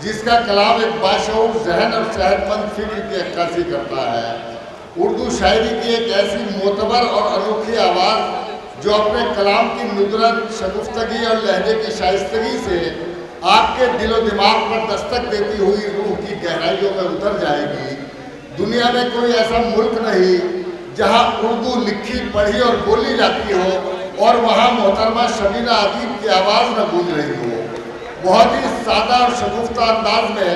جس کا کلام ایک باشعور ذہن اور صحت مند فکر کی عکاسی کرتا ہے۔ اردو شاعری کی ایک ایسی معتبر اور انوکھی آواز جو اپنے کلام کی ندرت، شگفتگی اور لہجے کی شائستگی سے آپ کے دل و دماغ پر دستک دیتی ہوئی روح کی گہرائیوں میں اتر جائے گی۔ دنیا میں کوئی ایسا ملک نہیں جہاں اردو لکھی، پڑھی اور بولی جاتی ہو اور وہاں محترمہ شبینہ ادیب کی آواز نہ گونج رہی ہو۔ بہت ہی سادہ اور شگفتہ انداز میں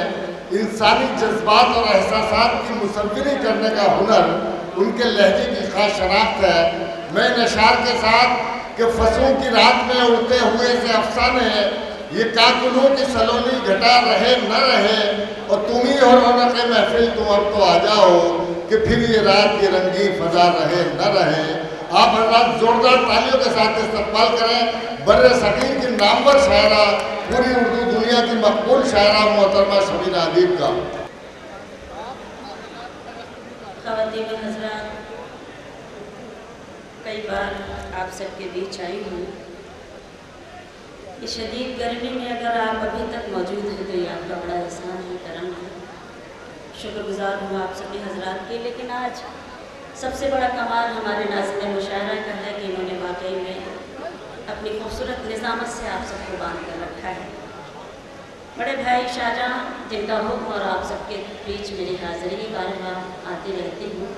انسانی جذبات اور احساسات کی مصوری کرنے کا ہنر ان کے لہجے کی خاص شناخت ہے۔ میں ان اشعار کے ساتھ کہ فصلوں کی رات میں اڑتے ہوئے سے افسانے، یہ کاکلوں کی سلونی گھٹا رہے نہ رہے، اور تم ہی ہو رونق محفل تم اب تو آ جاؤ، کہ پھر یہ رات کی رنگی فضا رہے نہ رہے۔ آپ حضرات زوردار تالیوں کے ساتھ استقبال کریں بر صغیر کی نامور شاعرہ، پوری اردو دنیا کی مقبول شاعرہ محترمہ شبینہ ادیب کا۔ خواتین حضرات، کئی بار آپ سب کے بیچ آئی ہوں۔ اس شدید گرمی میں اگر آپ ابھی تک موجود ہیں تو یہ آپ کا بڑا احسان ہے، کرم ہے۔ شکر گزار ہوں آپ سبھی حضرات کے۔ لیکن آج سب سے بڑا کمال ہمارے ناظم مشاعرہ کا ہے کہ انہوں نے واقعی میں اپنی خوبصورت نظامت سے آپ سب کو باندھ کر رکھا ہے۔ بڑے بھائی شاہجہاں، جن کا حکم اور آپ سب کے بیچ میری حاضری بار بار آتی رہتی ہوں،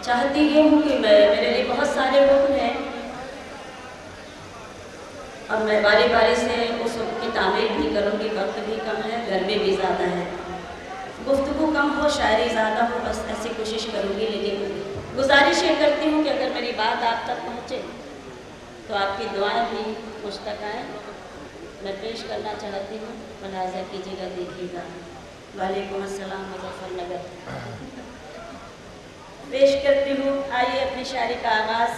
چاہتی یہ ہوں کہ میرے لیے بہت سارے حکم ہیں اور میں باری باری سے اس حکم کی تعمیر بھی کروں گی۔ وقت بھی کم ہے، گرمی بھی زیادہ ہے، گفتگو کم ہو، شاعری زیادہ ہو، بس ایسی کوشش کروں گی۔ لیکن گزارش یہ کرتی ہوں کہ اگر میری بات آپ تک پہنچے تو آپ کی دعائیں بھی مجھ تک آئیں۔ میں پیش کرنا چاہتی ہوں، ملاحظہ کیجیے گا، دیکھیے گا۔ وعلیکم السلام، مظفر نگر پیش کرتی ہوں۔ آئیے اپنی شاعری کا آغاز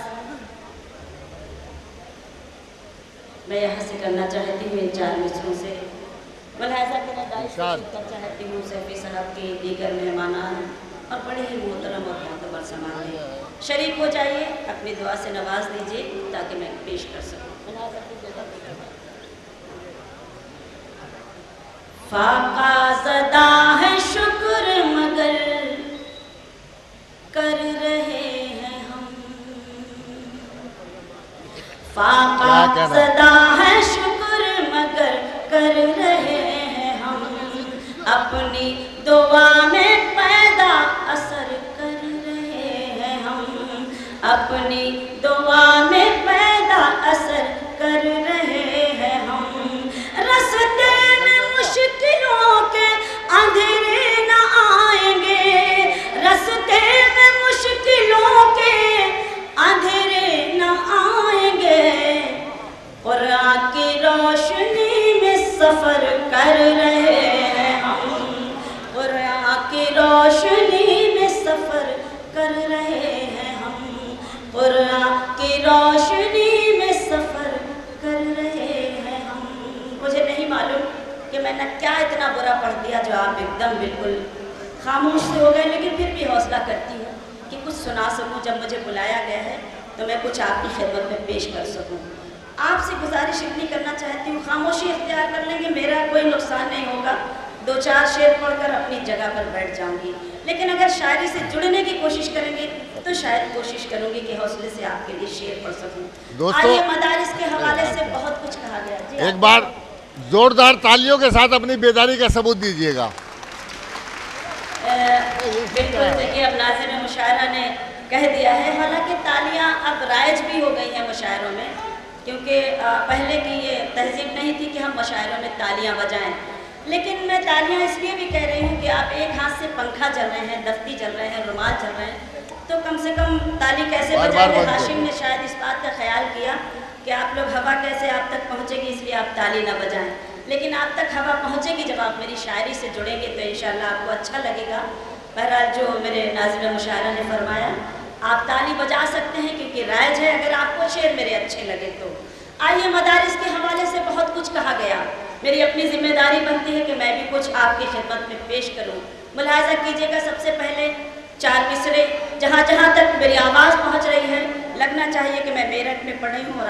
میں یہاں سے کرنا چاہتی ہوں ان 4 مصروں سے۔ ملاحظہ کرنا چاہتی ہوں سیفی صاحب کی، دیگر مہمانان اور بڑے ہی محترم اور معتبر سماج میں شریک ہو جائیے، اپنی دعا سے نواز دیجیے تاکہ میں پیش کر سکوں۔ فاقہ زدہ ہے شکر مگر کر رہے ہیں ہم، فاقہ زدہ ہے شکر مگر کر رہے ہیں ہم، اپنی دعا میں پیدا اثر کر رہے ہیں ہم، اپنی دعا میں پیدا اثر کر رہے ہیں ہم، رستے میں مشکلوں کے اندھیرے نہ آئیں گے، رستے میں مشکلوں کے اندھیرے نہ آئیں گے، قرآن کی روشنی میں سفر کر رہے ہیں ہم، قرآن کی روشنی میں سفر کر رہے ہیں ہم، قرآن کی روشنی میں سفر کر رہے ہیں ہم۔ مجھے نہیں معلوم کہ میں نے کیا اتنا برا پڑھ دیا جو آپ ایک دم بالکل خاموش سے ہو گئے، لیکن پھر بھی حوصلہ کرتی ہوں کہ کچھ سنا سکوں۔ جب مجھے بلایا گیا ہے تو میں کچھ آپ کی خدمت میں پیش کر سکوں۔ آپ سے گزارش اتنی کرنا چاہتی ہوں، خاموشی اختیار کر لیں گے، میرا کوئی نقصان نہیں ہوگا، 2-4 شعر پڑھ کر اپنی جگہ پر بیٹھ جاؤں گی۔ لیکن اگر شاعری سے جڑنے کی کوشش کریں گے تو شاید کوشش کروں گی کہ حوصلے سے آپ کے لیے شعر پڑھ سکوں۔ آئیے مدارس کے حوالے سے بہت کچھ کہا گیا، جی ایک بار زوردار تالیوں کے ساتھ اپنی بیداری کا ثبوت دیجیے گا۔ بالکل دیکھیے، اب ناظم مشاعرہ نے کہہ دیا ہے، حالانکہ تالیاں اب رائج بھی ہو گئی ہیں مشاعروں میں، کیونکہ پہلے کی یہ تہذیب نہیں تھی کہ ہم مشاعروں میں تالیاں بجائیں۔ لیکن میں تالیاں اس لیے بھی کہہ رہی ہوں کہ آپ ایک ہاتھ سے پنکھا چل رہے ہیں، دفتی چل رہے ہیں، رومال چل رہے ہیں، تو کم سے کم تالی کیسے بجائیں گے؟ ہاشم نے شاید اس بات کا خیال کیا کہ آپ لوگ ہوا کیسے آپ تک پہنچے گی، اس لیے آپ تالی نہ بجائیں، لیکن آپ تک ہوا پہنچے گی جب آپ میری شاعری سے جڑیں گے تو انشاءاللہ آپ کو اچھا لگے گا۔ بہرحال جو میرے ناظم مشاعرہ نے فرمایا، آپ تالی بجا سکتے ہیں کیونکہ رائج ہے، اگر آپ کو شعر میرے اچھے لگے تو۔ آئیے، مدارس کے حوالے سے بہت کچھ کہا گیا، میری اپنی ذمہ داری بنتی ہے کہ میں بھی کچھ آپ کی خدمت میں پیش کروں۔ ملاحظہ کیجیے گا، سب سے پہلے 4 مصرے جہاں جہاں تک میری آواز پہنچ رہی ہے، لگنا چاہیے کہ میں میرٹھ میں پڑھی ہوں اور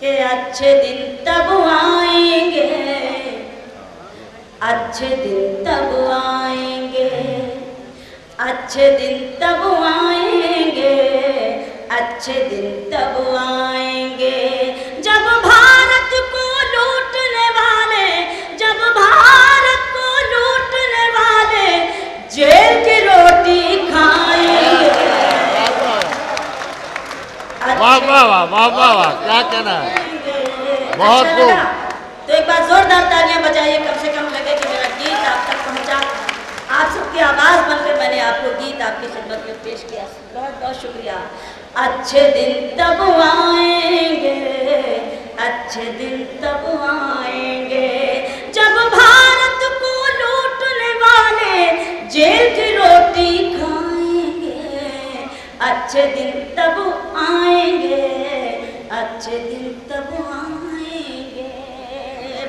کہ اچھے دن تب آئیں گے، اچھے دن تب آئیں گے، اچھے دن تب آئیں گے، اچھے دن تب آئیں گے، جب بھارت کو لوٹنے والے، جب بھارت کو لوٹنے والے جیل کی روٹی کھائیں گے۔ واہ واہ واہ واہ واہ واہ، کیا کہنا ہے، بہت اچھا خوب۔ لگا؟ تو ایک بار زوردار تالیاں بجائیے، کم سے کم لگے کہ میرا گیت آپ تک پہنچا، آپ سب کی آواز بن کر میں نے آپ کو گیت آپ کی خدمت میں پیش کیا، بہت بہت شکریہ۔ اچھے دن تب آئیں گے، اچھے دن تب آئیں گے، جب بھارت کو لوٹنے والے جیل کی روٹی کھائیں گے، اچھے دن تب آئیں گے، اچھے دن تب آئیں گے۔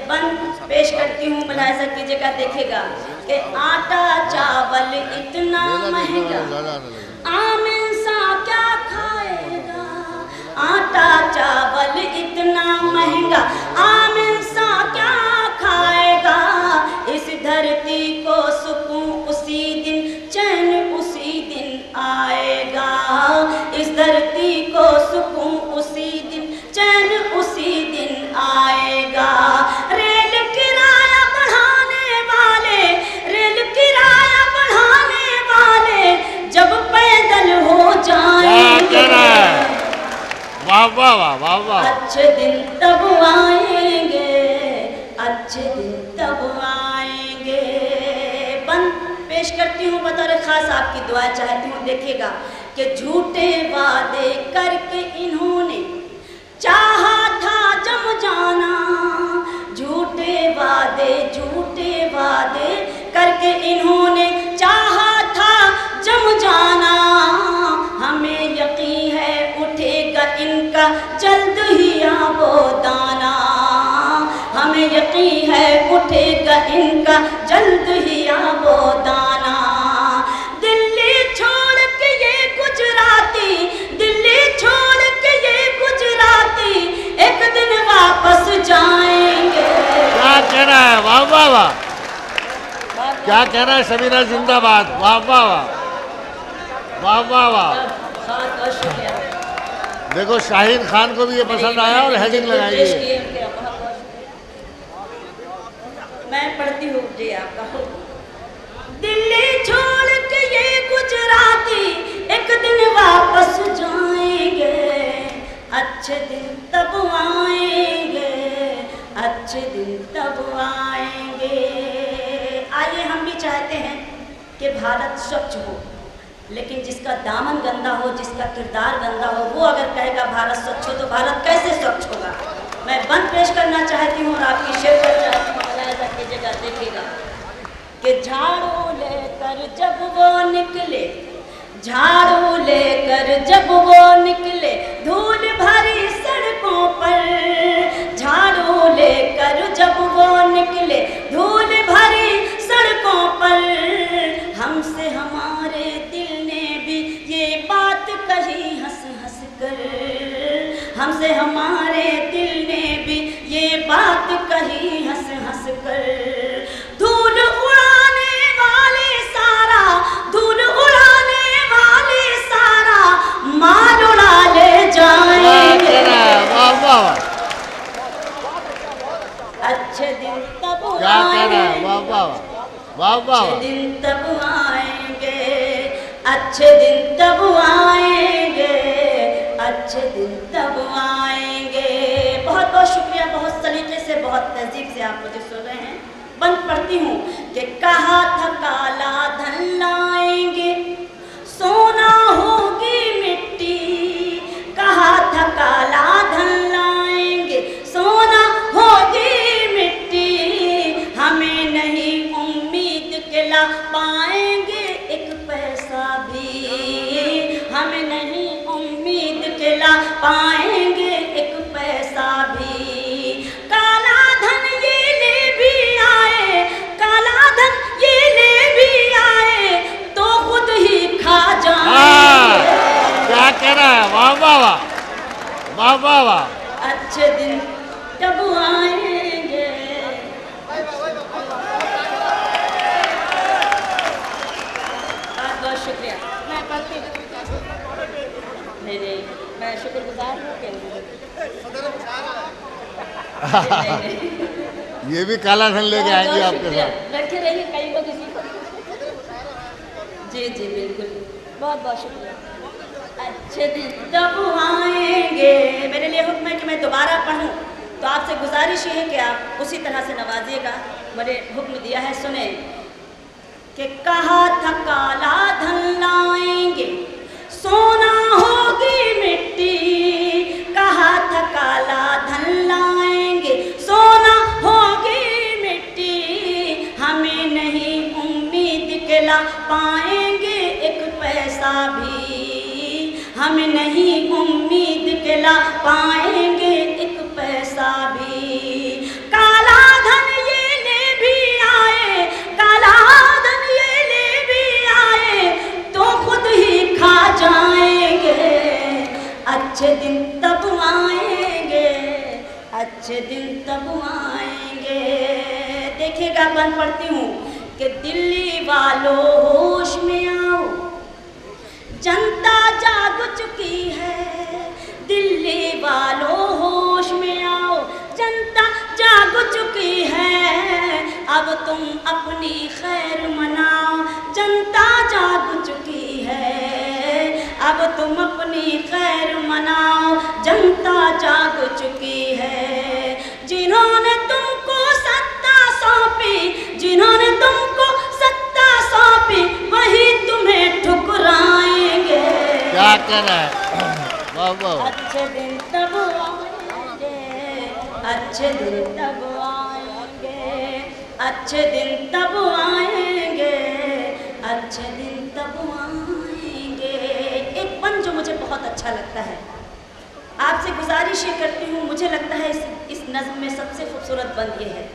بند پیش کرتی ہوں، ملاحظہ کیجیے گا، دیکھے گا کہ آٹا چاول اتنا مہنگا، عام انسان کیا کھائے گا؟ آٹا چاول اتنا مہنگا، عام انسان کیا کھائے گا؟ اس دھرتی کو سکون اسی دن، چین اسی دن آئے گا، اس دھرتی کو سکون اسی دن، چین اسی دن آئے گا۔ ریل کرایہ بڑھانے والے، ریل کرایہ بڑھانے والے جب پیدل ہو جائیں گے، واہ واہ واہ واہ واہ، اچھے دن تب آئیں گے، اچھے دن تب آئیں گے۔ بند پیش کرتی ہوں، بطور خاص آپ کی دعا چاہتی ہوں، دیکھیے گا کہ جھوٹے وعدے کر کے انہوں نے چاہا تھا جم جانا، جھوٹے وعدے کر کے انہوں نے چاہا تھا جم جانا، ہمیں یقین ہے اٹھے گا ان کا جلد ہی آب و دانہ، ہمیں یقین ہے اٹھے گا ان کا جلد ہی آب و دانہ۔ دلی چھوڑ کے یہ گجراتی، دلی چھوڑ کے یہ گجراتی ایک دن واپس جائیں گے۔ کیا کہنا ہے، واہ واہ واہ، کیا کہنا ہے سبینہ زندہ باد، واہ واہ واہ واہ واہ واہ۔ بہت بہت شکریہ۔ دیکھو شاہین خان کو بھی یہ پسند آیا اور ہیڈنگ لگائی پیش ہے۔ کیے ان کے، بہت بہت شکریہ۔ میں پڑھتی ہوں جی آپ کا حکم۔ دلی چھوڑ کے یہ گجراتی ایک دن واپس جائیں گے، اچھے دن تب آئیں گے، اچھے دن تب آئیں گے۔ آئیے ہم بھی چاہتے ہیں کہ بھارت سوچھ ہو، لیکن جس کا دامن گندا ہو، جس کا کردار گندا ہو، وہ اگر کہے گا بھارت سوچھ ہو تو بھارت کیسے سوچھ ہوگا؟ میں بند پیش کرنا چاہتی ہوں اور آپ کی شرکت چاہتی ہوں، ملاحظہ کیجیے گا، دیکھیے گا کہ جھاڑو لے کر جب وہ نکلے، جھاڑو لے کر جب وہ نکلے دھول بھری سڑکوں پر، جھاڑو لے کر جب وہ نکلے دھول بھری سڑکوں پر، ہم سے ہمارے دل نے بھی یہ بات کہی ہنس ہنس کر، ہم سے ہمارے دل نے بھی یہ بات کہی ہنس ہنس کر، دھول اڑانے والے سارا، دھول اڑانے والے سارا مال اڑا لے جائیں گے، واہ واہ واہ، اچھے دن تب کیا کہنا ہے، آئیں واہ گے، واہ واہ واہ اچھے واہ، دن تب آئیں گے، اچھے دن تب آئیں گے، اچھے دن تب آئیں گے۔ بہت بہت شکریہ، بہت سلیقے سے، بہت تہذیب سے آپ مجھے سن رہے ہیں۔ بند پڑھتی ہوں کہ کہا تھا کالا دھن لائیں گے، سونا ہوگی مٹی، کہا تھا کالا دھن لائیں گے، سونا ہوگی مٹی، ہمیں نہیں امید کہ لا پائیں گے ایک پیسہ بھی، ہمیں نہیں امید کہ لا پائیں گے ایک پیسہ بھی، کالا دھن یہ لے بھی آئے، کالا دھن یہ لے بھی آئے تو خود ہی کھا جائیں گے، کیا کہنا ہے، واہ واہ واہ واہ واہ واہ، اچھے دن یہ بھی کالا دھن لے کے آئیں گے آپ کے ساتھ. رکھے رہیے کئی کو کسی کو. جی جی بالکل, بہت بہت شکریہ. اچھے دن تب آئیں گے. میرے لیے حکم ہے کہ میں دوبارہ پڑھوں, تو آپ سے گزارش یہ ہے کہ آپ اسی طرح سے نوازیے گا. بڑے حکم دیا ہے, سنیں کہ کہا تھا کالا دھن لائیں گے سونا ہوگی مٹی. کہا تھا کالا دھن لائیں گے سونا ہوگی مٹی. ہمیں نہیں امید کہ لا پائیں گے ایک پیسہ بھی. ہمیں نہیں امید کہ لا پائیں گے ایک پیسہ بھی. کالا دھن یہ لے بھی آئے, کالا دھن یہ لے بھی آئے تو خود ہی کھا جائیں گے. اچھے دن تب آئیں گے, اچھے دن تب آئیں گے. دیکھیے گا بند پڑھتی ہوں کہ دلی والوں ہوش میں آؤ, جنتا جاگ چکی ہے. دلی والوں ہوش میں آؤ, جنتا جاگ چکی ہے. اب تم اپنی خیر مناؤ, جنتا جاگ چکی ہے. اب تم اپنی خیر مناؤ, جنتا جاگ چکی ہے. جنہوں نے تم کو ستا سونپی, جنہوں نے تم کو ستا سونپی وہی تمہیں ٹھکرائیں گے. کیا کہنا ہے, واہ واہ. اچھے دن تب آئیں گے, اچھے دن تب آئیں گے, اچھے دن تب آئیں گے, اچھے دن تب آئیں گے. ایک بند جو مجھے بہت اچھا لگتا ہے, آپ سے گزارش یہ کرتی ہوں, مجھے لگتا ہے اس نظم میں سب سے خوبصورت بند یہ ہے.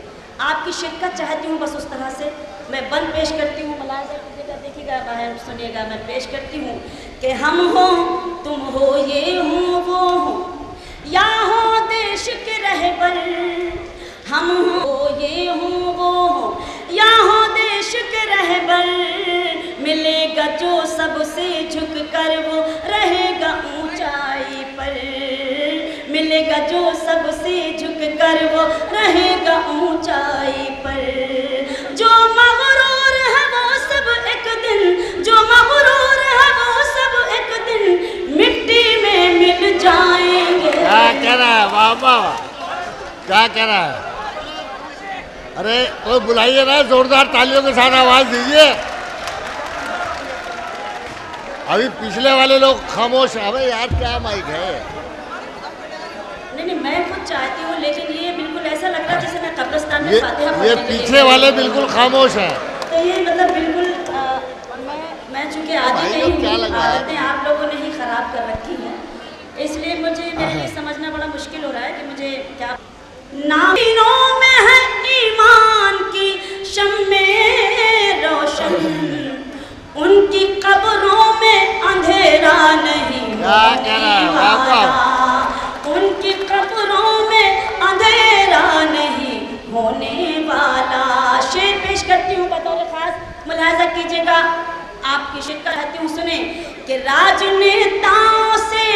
آپ کی شرکت چاہتی ہوں بس اس طرح سے. میں بند پیش کرتی ہوں, ملاحظہ کیجیے گا, دیکھیے گا, باہر سنیے گا. میں پیش کرتی ہوں کہ ہم ہوں تم ہو یہ ہوں وہ ہوں, یا ہو دیش کے رہبر. ہم ہوں یہ ہوں وہ ہوں, یا ہو دیش کے رہبر. ملے گا جو سب سے جھک کر وہ رہے گا اونچائی پر. ملے گا جو سب سے جھک کر وہ رہے گا اونچائی پر. جو مغرور ہے وہ سب ایک دن, جو مغرور ہے وہ سب ایک دن مٹی میں مل جائیں گے. کیا کہہ رہا ہے, واہ واہ. کیا کہہ رہا ہے. ارے تو بلائیے نا, زوردار تالیوں کے ساتھ آواز دیجیے. ابھی پچھلے والے لوگ خاموش ہیں. ابھی یار کیا مائک ہے. نہیں میں خود چاہتی ہوں, لیکن یہ بالکل ایسا لگ رہا ہے جیسے میں قبرستان میں فاتحہ پڑھنے یہ لگی. پیچھے والے بالکل خاموش ہیں. تو یہ مطلب بالکل میں چونکہ عادی نہیں ہوں, عادتیں آپ لوگوں نے ہی خراب کر رکھی ہیں, اس لیے مجھے میرے لیے سمجھنا بڑا مشکل ہو رہا ہے کہ مجھے کیا. ناموں میں ہے ایمان کی شمع روشن, ان کی قبروں میں اندھیرا نہیں ہونے والا. ان کی قبروں میں اندھیرا نہیں ہونے والا. شعر پیش کرتی ہوں بطور خاص, ملاحظہ کیجیے گا, آپ کی شرکت کرتی ہوں. سنیں کہ راجنیتاؤں سے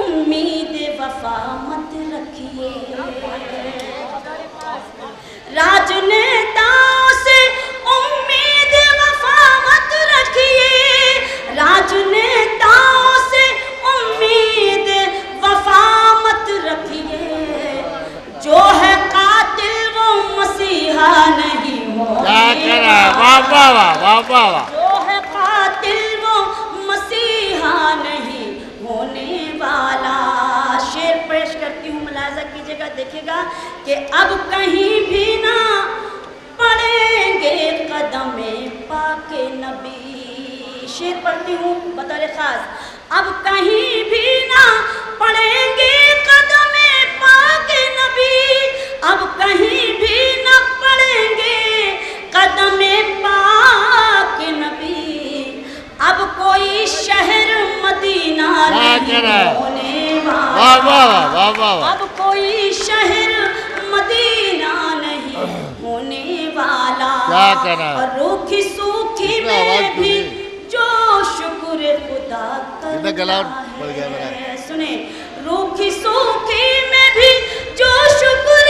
امید وفا مت رکھیے. راجنیتاؤں سے امید وفا مت رکھیے. راجنیتاؤں سے امید وفا مت رکھیے. جو ہے قاتل وہ مسیحا نہیں ہونے والا. جو ہے قاتل وہ مسیحا نہیں ہونے والا. شعر پیش کرتی ہوں, ملاحظہ کیجیے گا, دیکھیے گا کہ اب کہیں بھی نہ پڑیں گے قدم پاک نبی. شعر پڑھتی ہوں بطور خاص. اب کہیں بھی نہ پڑیں گے قدم پاک نبی. اب کہیں بھی نہ پڑیں گے قدم پاک نبی. اب کوئی شہر مدینہ نہیں ہونے والا. اب کوئی شہر مدینہ نہیں ہونے والا. اور روکھی سوکھی میں بھی جو شکر خدا کرتا ہے. سنیں, روکھی سوکھی میں بھی جو شکر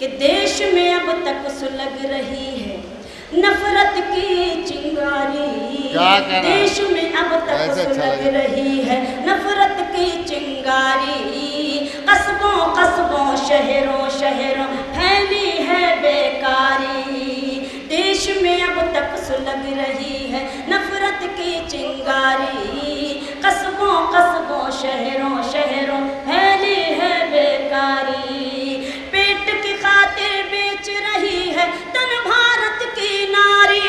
کہ دیش میں اب تک سلگ رہی ہے نفرت کی چنگاری، دیش میں اب تک سلگ رہی ہے نفرت کی چنگاری، قصبوں قصبوں شہروں شہروں پھیلی ہے بیکاری، دیش میں اب تک سلگ رہی ہے نفرت کی چنگاری، قصبوں قصبوں شہروں شہروں پھیلی ہے بیکاری، پیٹ کی خاطر بیچ رہی ہے تن بھارت کی ناری،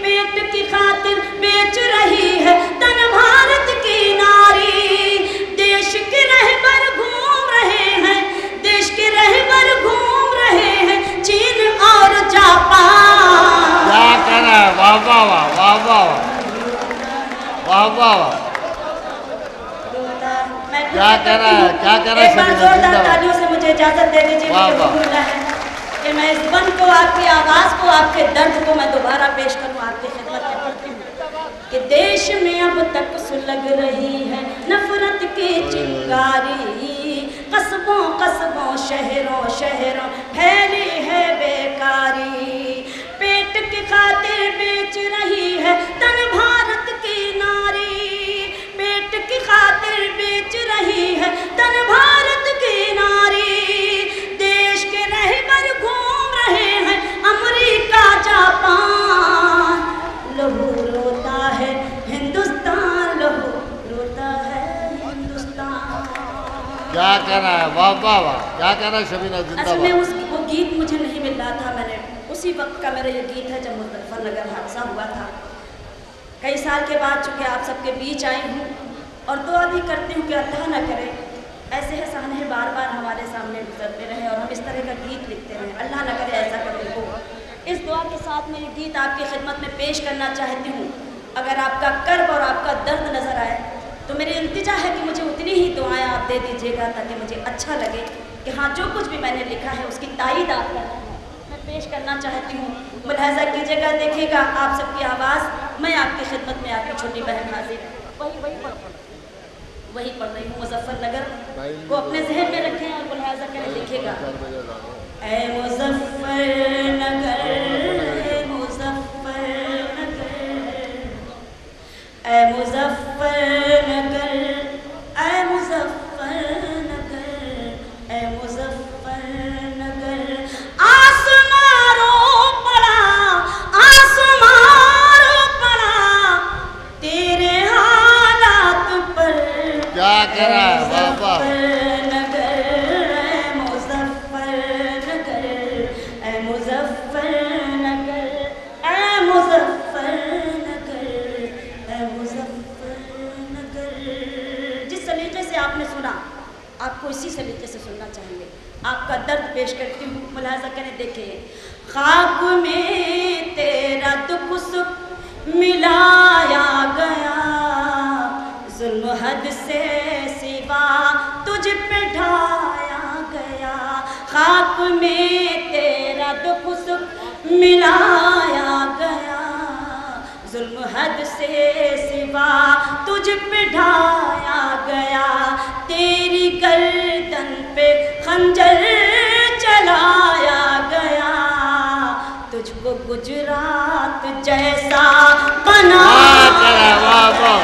پیٹ کی خاطر بیچ رہی ہے تن بھارت کی ناری، دیش کے رہبر گھوم رہے ہیں، دیش کے رہبر گھوم رہے ہیں چین اور جاپان۔ کیا کہہ رہا ہے؟ واہ واہ واہ واہ واہ واہ واہ واہ، کیا کہہ رہا ہے؟ کیا کہہ رہا ہے؟ ایک بار زوردار تالیوں سے مجھے اجازت دے دیجیے، مجھے حکم ہے کہ میں اس بن کو، آپ کی آواز کو، آپ کے درد کو میں دوبارہ پیش کروں آپ کی خدمت میں پڑھتی ہوں کہ دیش میں اب تک سلگ رہی ہے نفرت کی چنگاری، قصبوں قصبوں شہروں شہروں پھیلی ہے بیکاری، پیٹ کی خاطر بیچ رہی ہے تن بھارت کی ناری، پیٹ کی خاطر بیچ رہی ہے تن بھارت کی ناری، دیش کے رہبر گھوم رہے ہیں امریکہ جاپان، لہو روتا ہے ہندوستان، لہو روتا ہے ہندوستان۔ کیا کہہ رہا ہے؟ واہ واہ واہ، کیا کہہ رہا ہے شبینہ؟ زندہ اصل میں باد۔ وہ گیت مجھے نہیں مل رہا تھا، میں نے اسی وقت کا میرا یہ گیت ہے جب مظفر نگر حادثہ ہوا تھا، کئی سال کے بعد چونکہ آپ سب کے بیچ آئی ہوں اور دعا بھی کرتی ہوں کہ اللہ نہ کرے ایسے ہے سامنے بار بار ہمارے سامنے گزرتے رہے اور ہم اس طرح کا گیت لکھتے رہیں، اللہ نہ کرے ایسا کبھی ہو۔ اس دعا کے ساتھ میں یہ گیت آپ کی خدمت میں پیش کرنا چاہتی ہوں، اگر آپ کا کرب اور آپ کا درد نظر آئے تو میری التجا ہے کہ مجھے اتنی ہی دعائیں آپ دے دیجیے گا تاکہ مجھے اچھا لگے کہ ہاں جو کچھ بھی میں نے لکھا ہے اس کی تائید آپ کرنا ہے، میں پیش کرنا چاہتی ہوں، ملاحظہ کیجیے گا، دیکھیے گا آپ سب کی آواز، میں آپ کی خدمت میں آپ کی چھوٹی بہن حاضر وہی پڑھ رہی ہوں، مظفر نگر کو اپنے ذہن میں رکھیں اور ملاحظہ کریں، دیکھیے گا۔ اے مظفر نگر، اے مظفر نگر، اے مظفر نگر، اے مظفر نگر، اے مظفر نگر، آسمان رو پڑا، آسمان رو پڑا تیرے حالات پر، کیا کہہ رہا ہے؟ واہ واہ، آپ کو اسی سلیقے سے سننا چاہیں گے، آپ کا درد پیش کرتی ہوں، ملاحظہ کریں، دیکھیں۔ خاک میں تیرا دکھ سکھ ملایا گیا، ظلم حد سے سوا تجھ پہ ڈھایا گیا، خاک میں تیرا دکھ سکھ ملایا گیا، ظلم حد سے سوا تجھ پہ ڈھایا گیا، تیری گردن پہ خنجر چلایا گیا، تجھ کو گجرات جیسا بنایا گیا،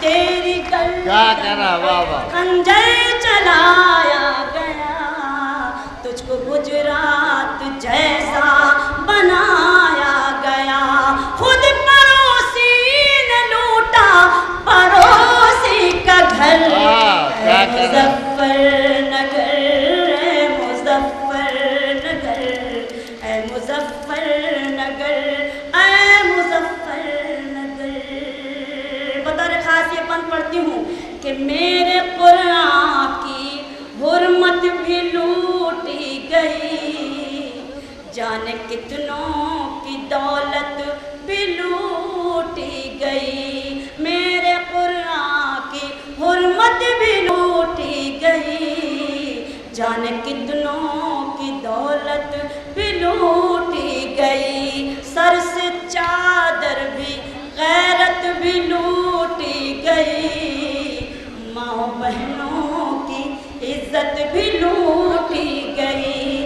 تیری گردن پہ خنجر چلایا گیا، تجھ کو گجرات جیسا بنایا گیا، خود پڑوسی نے لوٹا پڑوسی کا گھر، اے مظفر نگر، اے مظفر نگر، اے مظفر نگر، اے مظفر نگر۔ بطور خاص یہ بند پڑھتی ہوں کہ میرے قرآن کی حرمت بھی لوٹی گئی، جانے کتنوں کی دولت بھی لوٹی گئی، میرے قرآن کی حرمت بھی لوٹی گئی، جانے کتنوں کی دولت بھی لوٹی گئی، سر سے چادر بھی غیرت بھی لوٹی گئی، ماں بہنوں کی عزت بھی لوٹی گئی،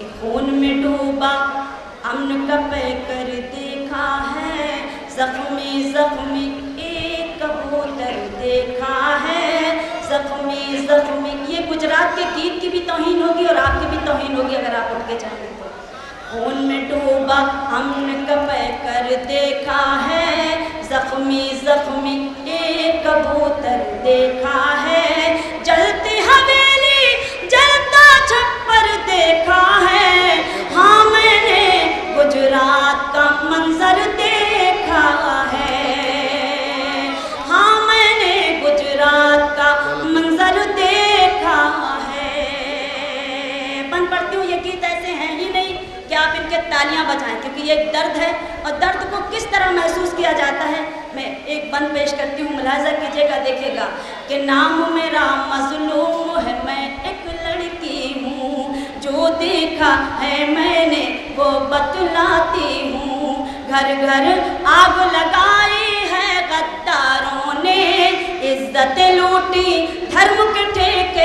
کہ خون میں ڈوبا امن کا پیکر دیکھا ہے، زخمی زخمی ایک کبوتر دیکھا ہے، زخمی زخمی. یہ گجرات کے گیت کی بھی توہین ہوگی اور آپ کی بھی توہین ہوگی اگر آپ اٹھ کے چاہیں تو. خون میں ڈوبا امن کا پیکر دیکھا ہے، زخمی زخمی ایک کبوتر دیکھا ہے، جلتی حویلی جلتا چھپر دیکھا ہے. ہاں میں نے گجرات کا منظر دیکھا ہے، ہاں میں نے گجرات کا منظر دیکھا ہے. بند پڑھتی ہوں، یہ گیت ایسے ہیں ہی نہیں کہ آپ ان کے تالیاں بجائیں، کیونکہ یہ ایک درد ہے اور درد کو کس طرح محسوس کیا جاتا ہے. میں ایک بند پیش کرتی ہوں، ملاحظہ کیجیے گا، دیکھے گا کہ نام میرا مظلوم ہے، میں ایک لڑکی ہوں، جو دیکھا ہے میں نے وہ بتلاتی ہوں. گھر گھر آگ لگائی ہے غداروں نے، عزت لوٹی دھرم کے ٹھیکے